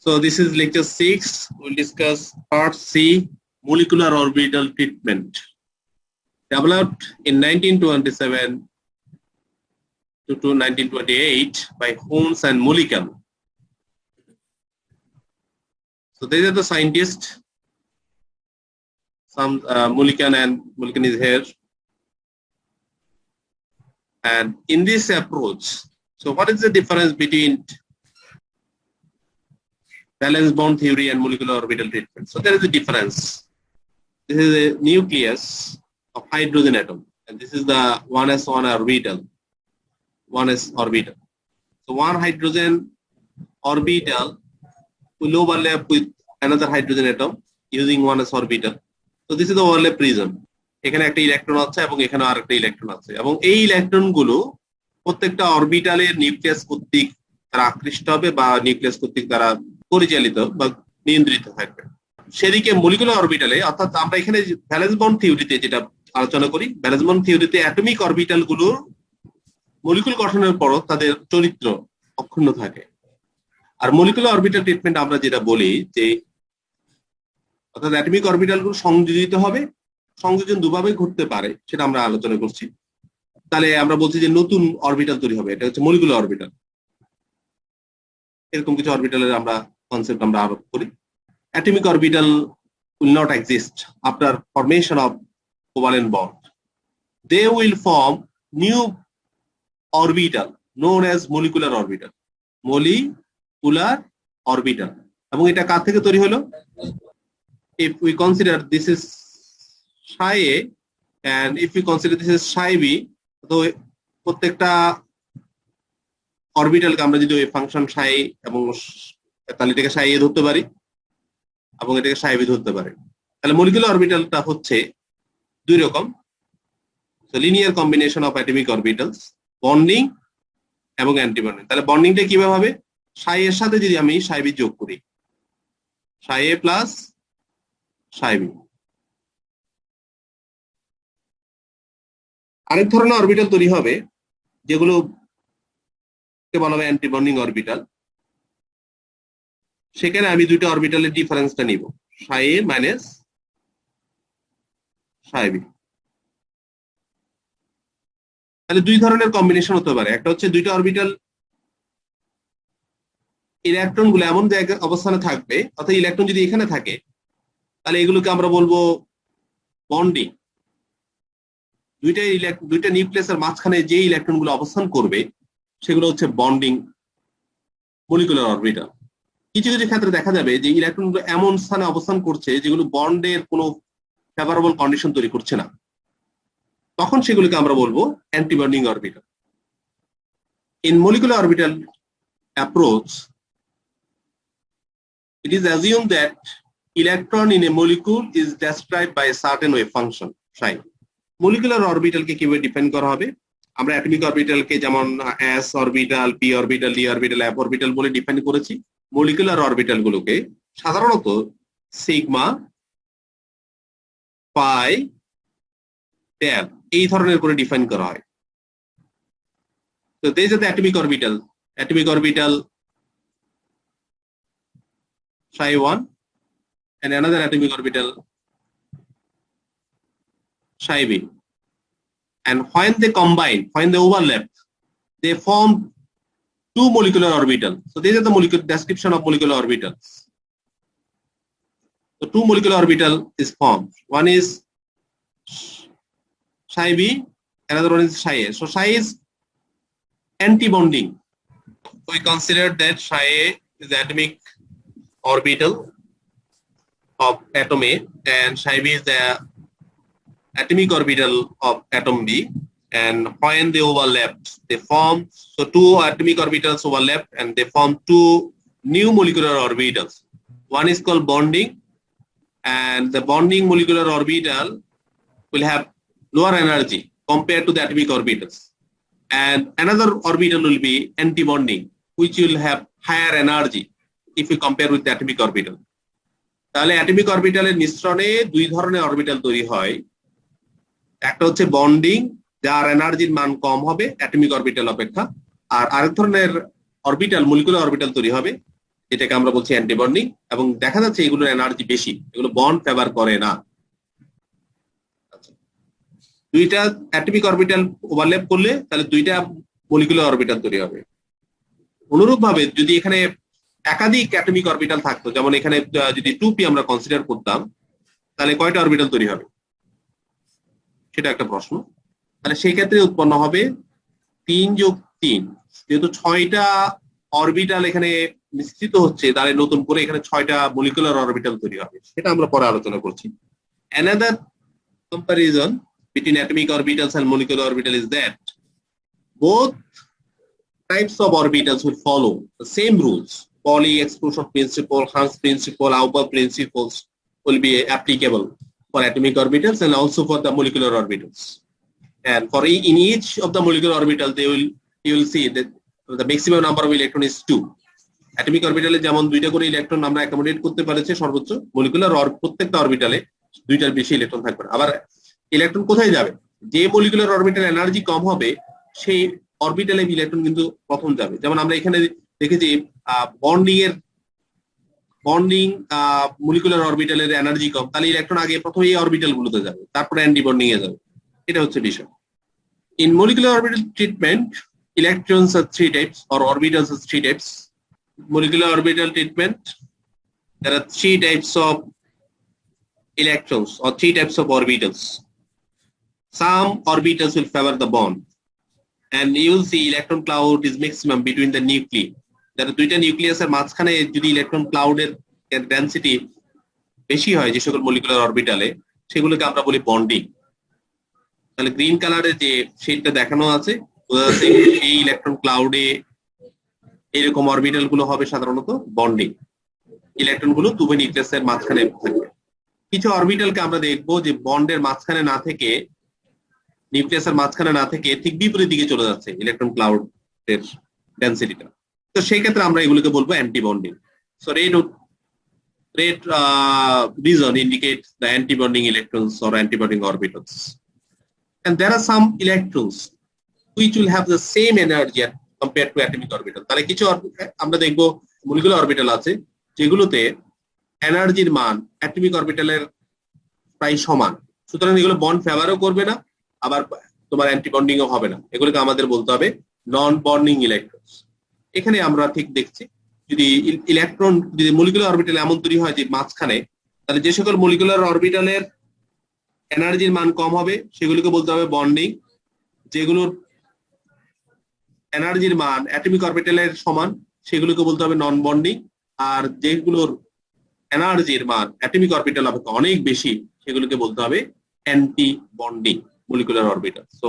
So this is lecture 6. We'll discuss part C, molecular orbital treatment. Developed in 1927 to 1928 by Holmes and Mulliken. So these are the scientists. Some Mulliken is here. And in this approach, so what is the difference between valence bond theory and molecular orbital treatment? So there is a difference. This is a nucleus of hydrogen atom, and this is the 1s1 orbital. 1s orbital. So one hydrogen orbital will overlap with another hydrogen atom using 1s orbital. So this is the overlap prism. এখানে একটা electron আছে এবং এখানে আরেকটা electron আছে এবং এই ইলেকট্রনগুলো প্রত্যেকটা অরবিটালের নিউক্লিয়াস কর্তৃক তারা আকৃষ্ট হবে বা নিউক্লিয়াস কর্তৃক তারা পরিচালিত বা নিয়ন্ত্রিত থাকবে। সেদিকে মলিকুলার অরবিটালে, অর্থাৎ আমরা এখানে ভ্যালেন্স বন্ড থিওরিতে যেটা আলোচনা করি, ভ্যালেন্স বন্ড থিওরিতে অ্যাটমিক অরবিটাল গুলোর মলিকুল গঠনের পরও তাদের চরিত্র অক্ষুণ্ণ থাকে। আর মলিকুলার অরবিটাল ট্রিটমেন্ট আমরা যেটা বলি যে অর্থাৎ অ্যাটমিক অরবিটাল গুলো সংযোজিত হবে, সংযোজন দুভাবে ঘটতে পারে, সেটা আমরা আলোচনা করছি। তাহলে আমরা বলছি যে নতুন অরবিটাল তৈরি হবে, এটা হচ্ছে মলিকুলার অরবিটাল। এরকম কিছু অরবিটালের আমরা কনসেপ্ট আমরা আরোপ করি। Atomic orbital will not exist after formation of covalent bond. They will form new orbital known as molecular orbital. Molecular orbital. এবং এটা কার থেকে তৈরি হলো? If we consider this is psi A and if we consider this is psi B, তো প্রত্যেকটা অরবিটালকে আমরা যদি ওই ফাংশন psi এবং তাহলে এটাকে psi A ধরতে পারি এবং এটাকে psi B ধরতে পারি। তাহলে মলিকুলার অরবিটালটা হচ্ছে দুই রকম, so linear combination of atomic orbitals, bonding এবং অ্যান্টি বন্ডিং। তাহলে বন্ডিংটা কিভাবে হবে? psi এর সাথে যদি আমি psi B যোগ করি, psi A plus psi B। আরেক ধরনের অরবিটাল তৈরি হবে যেগুলো বলা হবে অ্যান্টি বন্ডিং অরবিটাল। সেখানে আমি দুইটা অরবিটালের ডিফারেন্সটা নিব, psi A minus psi B। তাহলে দুই ধরনের কম্বিনেশন হতে পারে। একটা হচ্ছে দুইটা অরবিটাল ইলেকট্রন গুলো এমন জায়গায় অবস্থানে থাকবে, অর্থাৎ ইলেকট্রন যদি এখানে থাকে তাহলে এগুলোকে আমরা বলবো বন্ডিং। দুইটা নিউক্লিয়াসের মাঝখানে যে ইলেকট্রন গুলো অবস্থান করবে সেগুলো হচ্ছে বন্ডিং মলিকুলার অরবিটাল। কিছু কিছু ক্ষেত্রে দেখা যাবে যে ইলেকট্রন গুলো এমন স্থানে অবস্থান করছে যেগুলো বন্ডের কোনো ফেভারেবল কন্ডিশন তৈরি করছে না, তখন সেগুলোকে আমরা বলবো anti bonding orbital. In molecular orbital approach, it is assumed that electron in a molecule is described by a certain wave function psi. Molecular অরবিটালকে কিভাবে ডিফাইন করা হবে? আমরা অ্যাটমিক অরবিটালকে যেমন s orbital, p orbital, d orbital, f orbital বলে define করেছি। Molecular orbital গুলোকে সাধারণত সিগমা, পাই, ট্যাব এই ধরনের করে ডিফাইন করা হয়। তো these are the atomic orbital. Atomic orbital psi 1 and another atomic orbital psi B. And when they combine, when they overlap, they form two molecular orbitals. So these are the molecular description of molecular orbitals. So two molecular orbital is formed. One is psi B, another one is psi A. So psi is anti-bonding. We consider that psi A is the atomic orbital of atom A and psi B is the atomic orbital of atom B, and when they overlap they form, so two atomic orbitals overlap and they form two new molecular orbitals. One is called bonding, and the bonding molecular orbital will have lower energy compared to the atomic orbitals, and another orbital will be anti-bonding which will have higher energy if we compare with the atomic orbital. তাহলে atomic অরবিটালের মিশ্রণে দুই ধরনের orbital তৈরি হয়। একটা হচ্ছে bonding, যার এনার্জির মান কম হবে অ্যাটমিক অরবিটাল অপেক্ষা, আর আরেক ধরনের অরবিটাল মলিকুলার অরবিটাল তৈরি হবে যেটাকে আমরা বলছি অ্যান্টি বন্ডিং, এবং দেখা যাচ্ছে এগুলোর এনার্জি বেশি, এগুলো বন্ড ফেভার করে না। দুইটা অ্যাটমিক অরবিটাল ওভারল্যাপ করলে তাহলে দুইটা মলিকুলার অরবিটাল তৈরি হবে। অনুরূপভাবে যদি এখানে একাধিক অ্যাটমিক অরবিটাল থাকতো, যেমন এখানে যদি 2p আমরা কনসিডার করতাম, তাহলে কয়টা অরবিটাল তৈরি হবে সেটা একটা প্রশ্ন। তাহলে সেই ক্ষেত্রে উৎপন্ন হবে 3 যোগ 3, যেহেতু 6টা অরবিটাল এখানে মিশ্রিত হচ্ছে, তাহলে নতুন করে এখানে 6টা মলিকুলার অরবিটাল তৈরি হবে, সেটা আমরা পরে আলোচনা করছি। Another comparison between atomic orbitals and molecular orbital is that both types of orbitals will follow the same rules. Pauli exclusion principle, Higgs principle, Auber principles will be applicable for atomic orbitals and also for the molecular orbitals. And for in each of the molecular orbitals, you will see that the maximum number of electrons is 2. Atomic orbitale যেমন দুইটা করে electron আমরা accommodate করতে পারছি সর্বোচ্চ, molecular প্রত্যেকটা অরবিটালে দুইটার বেশি ইলেকট্রন থাকবে। আবার ইলেকট্রন কোথায় যাবে? যে মলিকুলার অরবিটাল এনার্জি কম হবে সেই অরবিটালে ইলেকট্রন কিন্তু প্রথম যাবে। যেমন আমরা এখানে দেখেছি বন্ডিং মলিকুলার অরবিটালের এনার্জি কম, তাহলে ইলেকট্রন আগে প্রথম এই অরবিটাল গুলোতে যাবে, তারপরে অ্যান্টি বন্ডিং এ যাবে। এটা হচ্ছে বিষয়। In molecular orbital treatment, electrons are 3 types or orbitals are 3 types. Molecular orbital treatment, there are 3 types of electrons or 3 types of orbitals. Some orbitals will favor the bond, and you will see electron cloud is maximum between the nuclei. There are দুইটা নিউক্লিয়াসের মাঝখানে যদি electron ক্লাউডের density বেশি হয় যে সকল molecular অরবিটালে, সেগুলোকে আমরা বলি বন্ডিং। তাহলে গ্রিন কালারের যে শেডটা দেখানো আছে, এই ইলেকট্রন ক্লাউডে এরকম অরবিটাল গুলো হবে সাধারণত বন্ডিং, ইলেকট্রন গুলো দুই নিউক্লিয়াসের মাঝখানে থাকবে। কিছু অরবিটালকে আমরা দেখবো যে বন্ডের মাঝখানে না থেকে, নিউক্লিয়াসের মাঝখানে না থেকে ঠিক বিপরীত দিকে চলে যাচ্ছে ইলেকট্রন ক্লাউডের ডেনসিটিটা। তো সেই ক্ষেত্রে আমরা এগুলোকে বলবো anti bonding. So red reason indicates the anti-bonding electrons or anti-bonding orbitals. And there are some electrons which will have the same energy compared to atomic orbital. তাহলে কিছু আমরা দেখবো মলিকুলার অরবিটাল আছে যেগুলোতে এনার্জির মান অ্যাটমিক অরবিটালের প্রায় সমান, সুতরাং এগুলো বন্ড ফেভারও করবে না, আবার তোমার অ্যান্টি বন্ডিংও হবে না। এগুলোকে আমাদের বলতে হবে নন বন্ডিং ইলেকট্রনস। এখানে আমরা ঠিক দেখছি যদি ইলেকট্রন যদি মলিকুলার অরবিটাল এমন তৈরি হয় যে মাঝখানে, তাহলে যে সকল মলিকুলার অরবিটালের এনার্জির মান কম হবে সেগুলোকে বলতে হবে বন্ডিং, যেগুলোর এনার্জির মান অ্যাটমিক অরবিটালের সমান সেগুলোকে বলতে হবে নন বন্ডিং, আর যেগুলোর এনার্জির মান অ্যাটমিক অরবিটাল অপেক্ষা অনেক বেশি সেগুলোকে বলতে হবে anti bonding molecular orbitals. So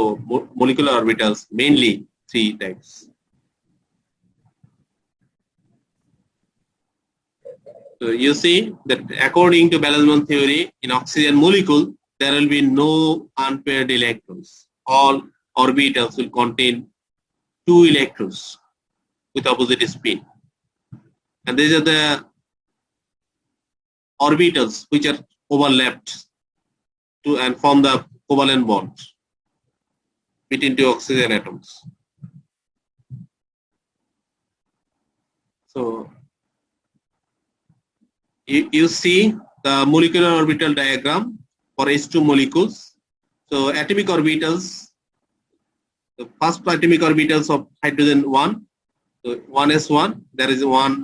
molecular orbitals mainly 3 types. So you see that according to Boltzmann theory, in oxygen molecule there will be no unpaired electrons. All orbitals will contain 2 electrons with opposite spin, and these are the orbitals which are overlapped to and form the covalent bond between 2 oxygen atoms. So you see the molecular orbital diagram for H2 molecules. So atomic orbitals, the first atomic orbitals of hydrogen 1, so 1s1, there is 1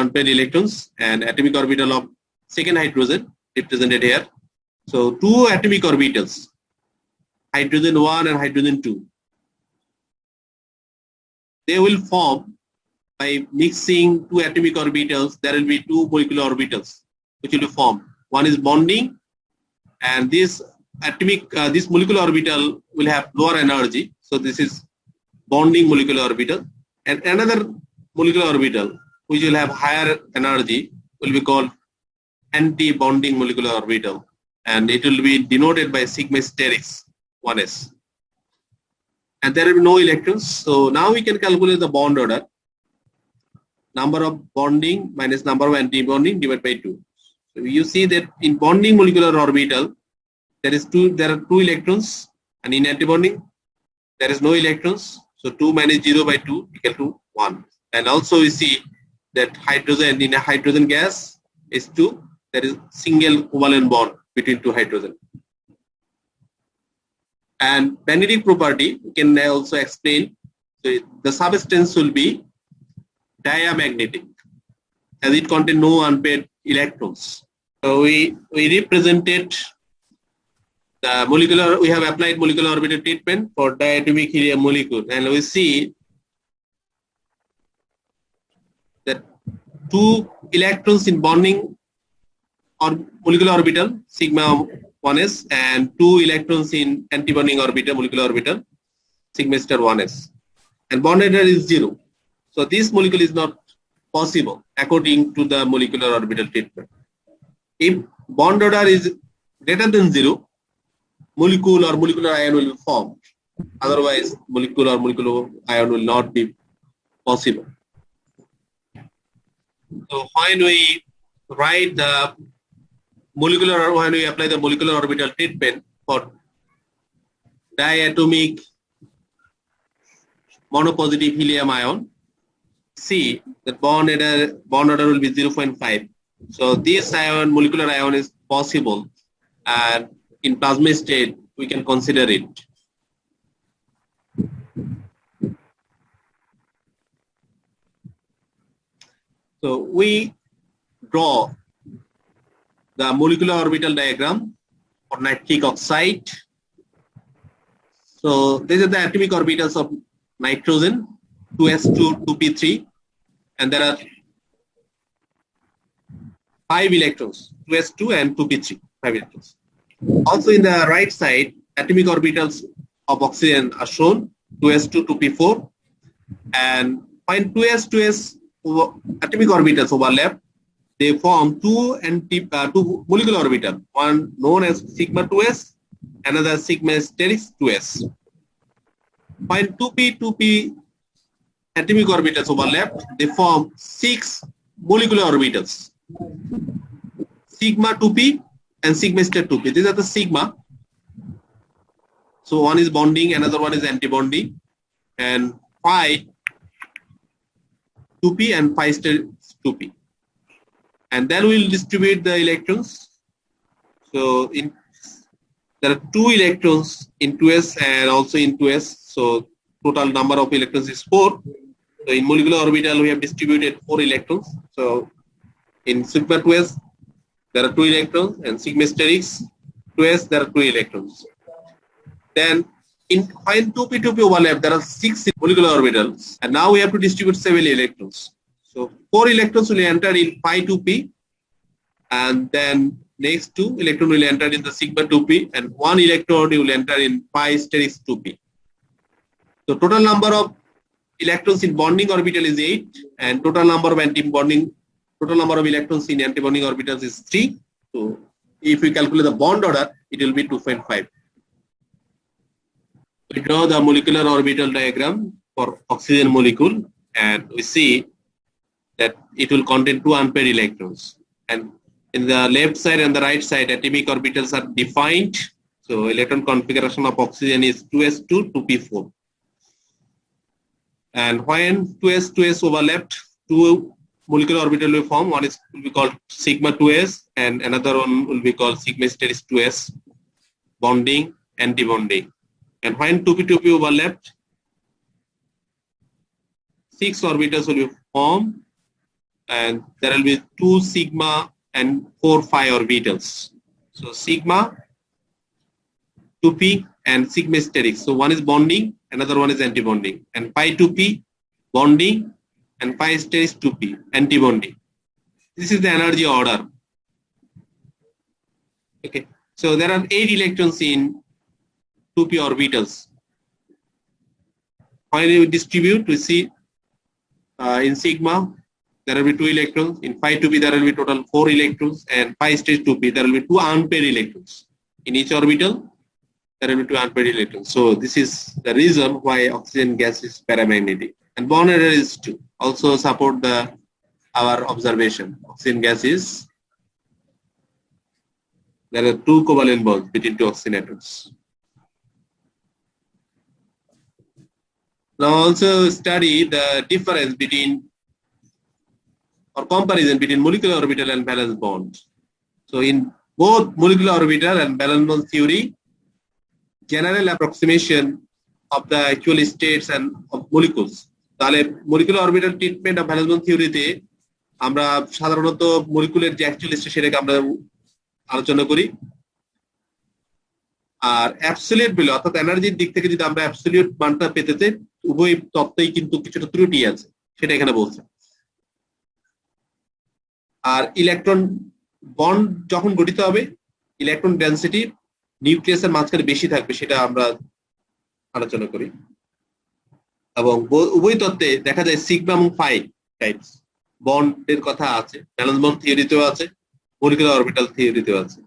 unpaired electrons, and atomic orbital of second hydrogen represented here. So 2 atomic orbitals, hydrogen 1 and hydrogen 2, they will form by mixing 2 atomic orbitals. There will be 2 molecular orbitals which will be formed. One is bonding, and this molecular orbital will have lower energy. So this is bonding molecular orbital, and another molecular orbital which will have higher energy will be called anti-bonding molecular orbital, and it will be denoted by sigma asterisk 1s. And there will be no electrons. So now we can calculate the bond order. Number of bonding minus number of anti-bonding divided by 2. So you see that in bonding molecular orbital there are 2 electrons, and in anti-bonding there is no electrons. So 2 minus 0 by 2 equal to 1. And also we see that hydrogen in a hydrogen gas is 2. There is single covalent bond between two hydrogen. And magnetic property we can also explain. So the substance will be diamagnetic as it contains no unpaired electrons. So we represented the molecular, we have applied molecular orbital treatment for diatomic helium molecule, and we see that 2 electrons in bonding or molecular orbital sigma 1s and 2 electrons in antibonding orbital molecular orbital sigma star 1s, and bond order is 0. So this molecule is not possible according to the molecular orbital treatment. If bond order is greater than 0, molecule or molecular ion will be formed. Otherwise, molecule or molecular ion will not be possible. So when we write the molecular, when we apply the molecular orbital treatment for diatomic monopositive helium ion, see that bond order will be 0.5. So this ion, molecular ion, is possible, and in plasma state we can consider it. So we draw the molecular orbital diagram for nitric oxide. So these are the atomic orbitals of nitrogen, 2s2, 2p3, and there are 5 electrons, 2s2 and 2p3, 5 electrons. Also in the right side, atomic orbitals of oxygen are shown, 2s2, 2p4, and when 2s, 2s atomic orbitals overlap, they form two molecular orbitals, one known as sigma 2s, another sigma sterics 2s. When 2p, 2p atomic orbitals overlap, they form 6 molecular orbitals, sigma 2p and sigma star 2p. These are the sigma. So one is bonding, another one is anti-bonding, and phi 2p and phi star 2p. And then we'll distribute the electrons. So there are 2 electrons in 2s and also in 2s. So total number of electrons is 4. So in molecular orbital we have distributed 4 electrons. So in sigma 2s there are 2 electrons, and sigma sterics 2s there are 2 electrons. Then when 2p 2p overlap, there are 6 molecular orbitals, and now we have to distribute 7 electrons. So 4 electrons will enter in pi 2p, and then next 2 electrons will enter in the sigma 2p, and 1 electron will enter in pi sterics 2p. So total number of electrons in bonding orbital is 8, and total number of electrons in antibonding orbitals is 3. So if we calculate the bond order, it will be 2.5. We draw the molecular orbital diagram for oxygen molecule, and we see that it will contain 2 unpaired electrons. And in the left side and the right side, atomic orbitals are defined. So electron configuration of oxygen is 2s2, 2p4. And when 2s, 2s overlapped, 2 molecular orbital will form. One will be called sigma 2s, and another one will be called sigma sterics 2s, bonding, anti-bonding. And when 2p 2p overlapped, 6 orbitals will be formed, and there will be 2 sigma and 4 phi orbitals. So sigma, 2p and sigma sterics. So one is bonding, another one is anti-bonding, and pi 2p bonding, and pi sterics 2p anti-bonding. This is the energy order. Okay, so there are 8 electrons in 2p orbitals. When we distribute, we see in sigma there will be 2 electrons, in pi 2p there will be total 4 electrons, and pi sterics 2p there will be 2 unpaired electrons. In each orbital there will be 2 unpaired electrons. So this is the reason why oxygen gas is paramagnetic. And bond order is 2. Also support our observation. Oxygen gas is, there are 2 covalent bonds between 2 oxygen atoms. Now also study the difference between or comparison between molecular orbital and valence bond. So in both molecular orbital and valence bond theory, general approximation of the actual states and of molecules. তাহলে molecular orbital treatment of valence bond থিওরিতে আমরা সাধারণত মলিকুলের যে actual state সেটাকে আমরা আলোচনা করি। আর absolute value অর্থাৎ এনার্জির দিক থেকে যদি আমরা অ্যাবসলিউট মানটা পেতে চাই, উভয় তত্ত্বেই কিন্তু কিছুটা ত্রুটি আছে, সেটা এখানে বলছে। আর ইলেকট্রন বন্ড যখন গঠিত হবে, ইলেকট্রন ডেনসিটি নিউক্লিয়াসের মাঝখানে বেশি থাকবে, সেটা আমরা আলোচনা করি। এবং উভয় তত্ত্বে দেখা যায় সিগমা এবং ফাই টাইপস বন্ডের কথা আছে, ভ্যালেন্স বন্ড থিওরিতেও আছে, মলিকুলার অরবিটাল থিওরিতেও আছে।